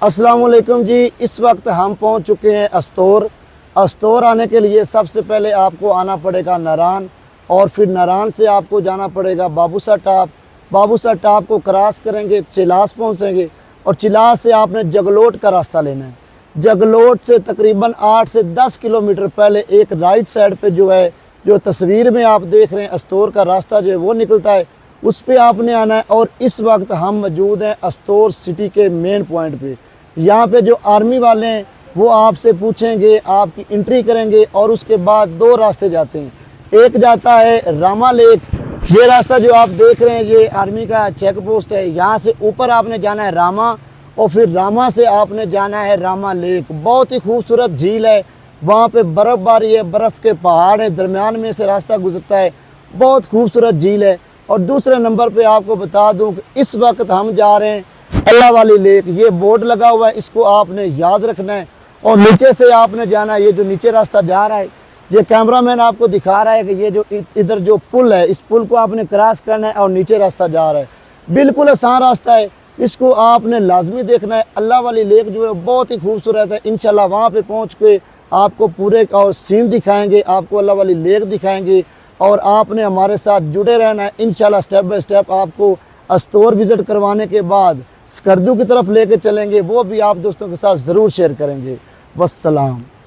अस्सलाम वालेकुम जी। इस वक्त हम पहुंच चुके हैं अस्तोर। अस्तोर आने के लिए सबसे पहले आपको आना पड़ेगा नारान, और फिर नारान से आपको जाना पड़ेगा बाबूसा टाप। बाबूसा टाप को क्रॉस करेंगे, चिलास पहुंचेंगे, और चिलास से आपने जगलोट का रास्ता लेना है। जगलोट से तकरीबन 8 से 10 किलोमीटर पहले एक राइट साइड पे जो तस्वीर में आप देख रहे हैं अस्तोर का रास्ता जो है वो निकलता है, उस पे आपने आना है। और इस वक्त हम मौजूद हैं अस्तोर सिटी के मेन पॉइंट पे। यहाँ पे जो आर्मी वाले हैं वो आपसे पूछेंगे, आपकी एंट्री करेंगे, और उसके बाद दो रास्ते जाते हैं। एक जाता है रामा लेक, ये रास्ता जो आप देख रहे हैं ये आर्मी का चेक पोस्ट है। यहाँ से ऊपर आपने जाना है रामा, और फिर रामा से आपने जाना है रामा लेक। बहुत ही खूबसूरत झील है, वहाँ पे बर्फ़बारी है, बर्फ़ के पहाड़ है, दरमियान में से रास्ता गुजरता है। बहुत खूबसूरत झील है। और दूसरे नंबर पे आपको बता दूं कि इस वक्त हम जा रहे हैं अल्लाह वाली लेक। ये बोर्ड लगा हुआ है, इसको आपने याद रखना है। और नीचे से आपने जाना है, ये जो नीचे रास्ता जा रहा है, ये कैमरामैन आपको दिखा रहा है कि ये जो इधर जो पुल है, इस पुल को आपने क्रॉस करना है और नीचे रास्ता जा रहा है। बिल्कुल आसान रास्ता है, इसको आपने लाजमी देखना है। अल्लाह वाली लेक जो है बहुत ही खूबसूरत है। इंशाल्लाह वहाँ पे पहुँच के आपको पूरे और सीन दिखाएंगे, आपको अल्लाह वाली लेक दिखाएंगे, और आपने हमारे साथ जुड़े रहना है। इंशाल्लाह स्टेप बाय स्टेप आपको अस्तोर विज़िट करवाने के बाद स्कर्दू की तरफ लेके चलेंगे, वो भी आप दोस्तों के साथ ज़रूर शेयर करेंगे। वस्सलाम।